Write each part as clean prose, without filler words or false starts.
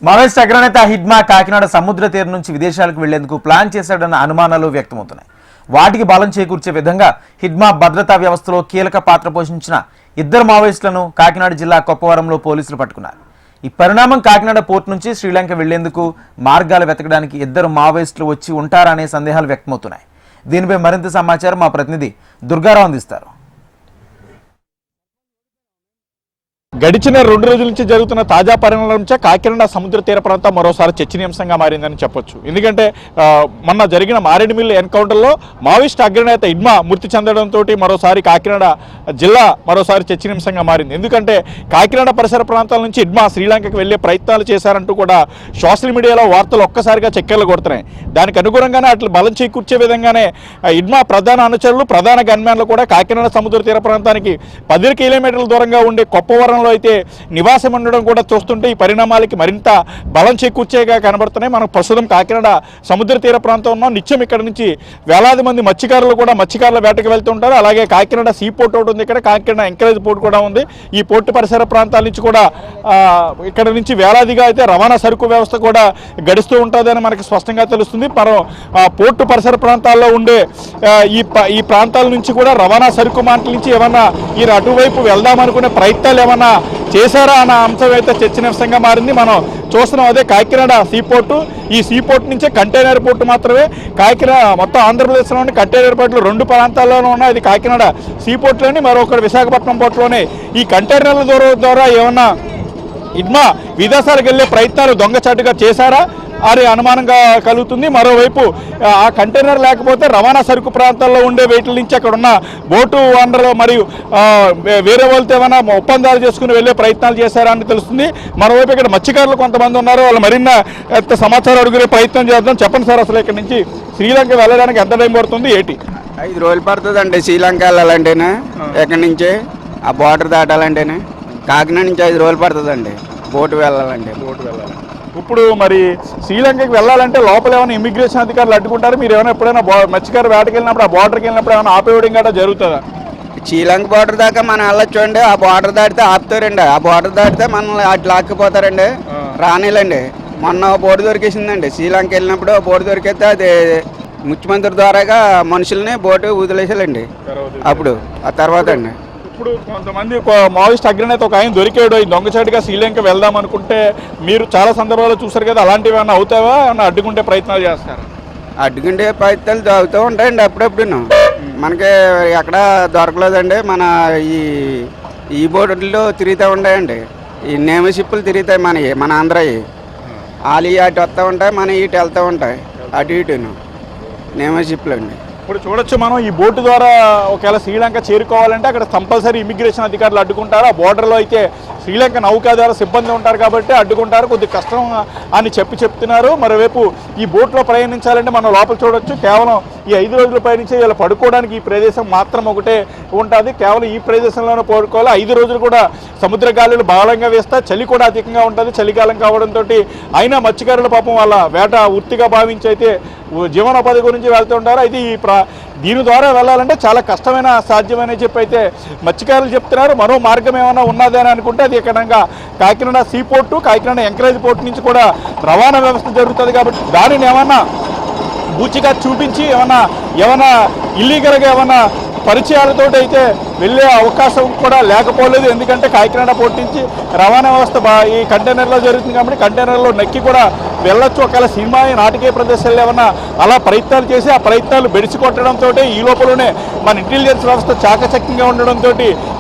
Maoist అగ్రనేత హిడ్మా కాకినాడ సముద్ర తీరం నుంచి విదేశాలకు వెళ్లేందుకు ప్లాన్ చేశాడన్న అనుమానాలు వ్యక్తమవుతున్నాయి. వాటికి బలం చేకూర్చే విధంగా హిడ్మా భద్రతా వ్యవస్థలో కీలక పాత్ర పోషించిన ఇద్దరు మావోయిస్టులను కాకినాడ జిల్లా కొప్పవరంలో పోలీసులు పట్టుకున్నారు. ఈ పరిణామం కాకినాడ పోర్టు నుంచి శ్రీలంక వెళ్లేందుకు మార్గాలు వెతకడానికి ఇద్దరు మావోయిస్టులు వచ్చి ఉంటారనే సందేహాలు వ్యక్తమవుతున్నాయి. దీనిపై మరింత సమాచారం మా ప్రతినిధి దుర్గారావు అందిస్తారు. గడిచిన 2 రోజుల నుంచి జరుగుతున్న తాజా పరిణామాల నుంచే కాకినాడ సముద్ర తీర ప్రాంతం మరోసారి చర్చనీయాంశంగా మారిందని చెప్పొచ్చు. ఎందుకంటే మొన్న జరిగిన మారేడుమిల్లి ఎన్కౌంటర్లో మావోయిస్ట్ అగ్రనేత హిడ్మా మృతి చెందడంతో మరోసారి కాకినాడ జిల్లా మరోసారి చర్చనీయాంశంగా మారింది. ఎందుకంటే కాకినాడ పరిసర ప్రాంతాల నుంచి హిడ్మా శ్రీలంకకు వెళ్లే ప్రయత్నాలు చేశారంటూ కూడా సోషల్ మీడియాలో వార్తలు ఒక్కసారిగా చక్కెర్లు కొడుతున్నాయి. దానికి అనుగుణంగానే అట్లా బలం చేకూర్చే విధంగానే హిడ్మా ప్రధాన అనుచరులు, ప్రధాన గన్మ్యాన్లు కూడా కాకినాడ సముద్ర తీర ప్రాంతానికి 10 కిలోమీటర్ల దూరంగా ఉండే కొప్పవరంలో అయితే నివాసం ఉండడం కూడా చూస్తుంటే ఈ పరిణామాలకి మరింత బలం చేకూర్చేగా కనబడుతున్నాయి. మనం ప్రస్తుతం కాకినాడ సముద్ర తీర ప్రాంతం ఉన్నాం. నిత్యం ఇక్కడ నుంచి వేలాది మంది మత్స్యకారులు కూడా మత్స్యకారుల వేటకు వెళ్తుంటారు. అలాగే కాకినాడ సీ పోర్ట్ ఒకటి ఉంది, ఇక్కడ కాకినాడ ఎంకరేజ్ పోర్ట్ కూడా ఉంది. ఈ పోర్టు పరిసర ప్రాంతాల నుంచి కూడా ఇక్కడ నుంచి వేలాదిగా అయితే రవాణా సరుకు వ్యవస్థ కూడా గడుస్తూ ఉంటుందని మనకి స్పష్టంగా తెలుస్తుంది. మనం పోర్టు పరిసర ప్రాంతాల్లో ఉండే ఈ ప్రాంతాల నుంచి కూడా రవాణా సరుకు మాటల నుంచి ఏమన్నా ఈ అటువైపు వెళ్దామనుకునే ప్రయత్నాలు ఏమన్నా చేశారా అన్న అంశం అయితే చర్చనీయాంశంగా మారింది. మనం చూస్తున్నాం అదే కాకినాడ సీపోర్టు. ఈ సీపోర్ట్ నుంచే కంటైనర్ పోర్టు మాత్రమే కాకినాడ మొత్తం ఆంధ్రప్రదేశ్లోని కంటైనర్ పోర్టులు 2 ప్రాంతాల్లోనూ ఉన్నాయి. ఇది కాకినాడ సీపోర్ట్లోని, మరొకటి విశాఖపట్నం పోర్టులోనే. ఈ కంటైనర్ల ద్వారా ఏమన్నా హిడ్మా విదేశాలకు వెళ్లే ప్రయత్నాలు దొంగచాటుగా చేశారా అని అనుమానంగా కలుగుతుంది. మరోవైపు ఆ కంటైనర్ లేకపోతే రవాణా సరుకు ప్రాంతాల్లో ఉండే వేట్ల నుంచి అక్కడ ఉన్న బోటు ఓనర్లు మరియు వేరే వాళ్ళతో ఏమైనా ఒప్పందాలు చేసుకుని వెళ్ళే ప్రయత్నాలు చేశారా అని తెలుస్తుంది. మరోవైపు ఇక్కడ మత్స్యకారులు కొంతమంది ఉన్నారు, వాళ్ళు మరిన్న సమాచారం అడుగునే ప్రయత్నం చేద్దాం. చెప్పండి సార్, అసలు ఇక్కడ నుంచి శ్రీలంక వెళ్ళడానికి ఎంత టైం పడుతుంది, ఏంటి? 5 రోజులు పడుతుందండి శ్రీలంక వెళ్ళాలంటేనే. ఎక్కడి నుంచి ఆ బార్డర్ దాటాలంటేనే కాకినాడ నుంచి 5 రోజులు పడుతుందండి బోటు వెళ్ళాలంటే. ఇప్పుడు మరి శ్రీలంకకి వెళ్ళాలంటే లోపల ఏమైనా ఇమిగ్రేషన్ అధికారులు అడ్డుకుంటారు? మీరు ఏమైనా ఎప్పుడైనా మత్స్యకారు వేటకి వెళ్ళినప్పుడు ఆ బార్డర్కి వెళ్ళినప్పుడు ఏమైనా ఆపేయడం కూడా జరుగుతుందా? శ్రీలంక బార్డర్ దాకా మనం వెళ్ళొచ్చు అండి. ఆ బార్డర్ దాటితే ఆపుతారండి. ఆ బార్డర్ దాటితే మనల్ని అటు లాక్కుపోతారండి, రానిలండి. మొన్న బోర్డు దొరికేసిందండి శ్రీలంక వెళ్ళినప్పుడు. బోర్డు దొరికితే అది ముఖ్యమంత్రి ద్వారాగా మనుషుల్ని బోటు వదిలేసాలండి. అప్పుడు ఆ తర్వాత అండి ఇప్పుడు కొంతమంది మావోయిస్ట్ అగ్రనేత ఒక ఆయన దొరికాడు, ఈ దొంగచాటుగా శ్రీలంక వెళ్దాం అనుకుంటే మీరు చాలా సందర్భాల్లో చూసారు కదా, అలాంటివి ఏమైనా అవుతావా? ఏమన్నా అడ్డుకుంటే ప్రయత్నాలు చేస్తారు? అడ్డుకుంటే ప్రయత్నాలు అవుతూ ఉంటాయండి అప్పుడప్పుడు. మనకి ఎక్కడ దొరకలేదండి. మన ఈ బోర్డుల్లో తిరుగుతూ ఉంటాయండి. ఈ నేమషిప్పులు తిరుగుతాయి మన ఆంధ్రవి. వాళ్ళు అటు వస్తూ ఉంటాయి, మన ఇటు వెళ్తూ ఉంటాయి, అటు ఇటును నేమషిప్పులు అండి. ఇప్పుడు చూడొచ్చు మనం ఈ బోటు ద్వారా ఒకవేళ శ్రీలంక చేరుకోవాలంటే అక్కడ కంపల్సరీ ఇమిగ్రేషన్ అధికారులు అడ్డుకుంటారు. ఆ బోర్డర్లో అయితే శ్రీలంక నౌకా ద్వారా సిబ్బంది ఉంటారు కాబట్టి అడ్డుకుంటారు, కొద్దిగా కష్టం అని చెప్తున్నారు. మరోవైపు ఈ బోట్లో ప్రయాణించాలంటే మనం లోపల చూడొచ్చు, కేవలం ఈ 5 రోజుల పయనించే వీళ్ళు పడుకోవడానికి ఈ ప్రదేశం మాత్రం ఒకటే ఉంటుంది. కేవలం ఈ ప్రదేశంలోనే పడుకోవాలి. 5 రోజులు కూడా సముద్ర గాలులు బలంగా వేస్తా, చలి కూడా అధికంగా ఉంటుంది. చలికాలం కావడంతో అయినా మత్స్యకారుల పాపం వాళ్ళ వేట వృత్తిగా భావించి అయితే జీవనోపాధి గురించి వెళ్తూ ఉంటారు. అయితే దీని ద్వారా వెళ్ళాలంటే చాలా కష్టమైన సాధ్యమని చెప్పి అయితే మత్స్యకారులు చెప్తున్నారు. మరో మార్గం ఏమైనా ఉన్నది అని అనుకుంటే అది ఇక్కడ Kakinada see port, Kakinada encourage port నుంచి కూడా రవాణా వ్యవస్థ జరుగుతుంది కాబట్టి దానిని ఏమన్నా బూచిగా చూపించి ఏమన్నా ఇల్లీగల్గా ఏమన్నా పరిచయాలతో అయితే వెళ్ళే అవకాశం కూడా లేకపోలేదు. ఎందుకంటే కాకినాడ పోర్టు నుంచి రవాణా వ్యవస్థ ఈ కంటైనర్లో జరుగుతుంది కాబట్టి కంటైనర్లో నక్కి కూడా వెళ్ళొచ్చు. ఒకవేళ సినిమా నాటకీయ ప్రదేశాలు ఏమన్నా అలా ప్రయత్నాలు చేసి ఆ ప్రయత్నాలు బెడిసి కొట్టడంతో ఈ లోపలనే మన ఇంటెలిజెన్స్ వ్యవస్థ చాకచక్యంగా ఉండడంతో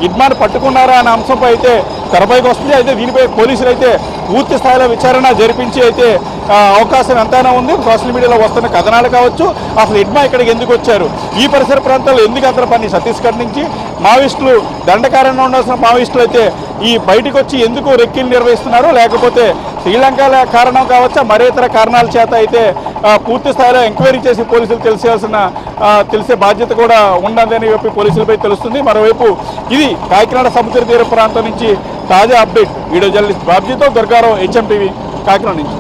హిడ్మాను పట్టుకున్నారా అనే అంశంపై అయితే తెరపైకి వస్తుంది. అయితే దీనిపై పోలీసులు అయితే పూర్తి స్థాయిలో విచారణ జరిపించి అయితే అవకాశం ఎంతైనా ఉంది. సోషల్ మీడియాలో వస్తున్న కథనాలు కావచ్చు, అసలు హిడ్మా ఇక్కడికి ఎందుకు వచ్చారు, ఈ పరిసర ప్రాంతాల్లో ఎందుకు అతను పని, ఛత్తీస్గఢ్ నుంచి మావోయిస్టులు దండకారణ్యంలో ఉండాల్సిన మావోయిస్టులు అయితే ఈ బయటకు వచ్చి ఎందుకు రెక్కీలు నిర్వహిస్తున్నారు, లేకపోతే శ్రీలంక కారణం కావచ్చా, మరే ఇతర కారణాల చేత అయితే పూర్తి స్థాయిలో ఎంక్వైరీ చేసి పోలీసులు తెలిసే బాధ్యత కూడా ఉండదని చెప్పి పోలీసులపై తెలుస్తుంది. మరోవైపు ఇది కాకినాడ సముద్ర తీర ప్రాంతం నుంచి తాజా అప్డేట్. వీడియో జర్నలిస్ట్ బాబ్జీతో దుర్గారావు, HM టీవీ, కాకినాడ నుంచి.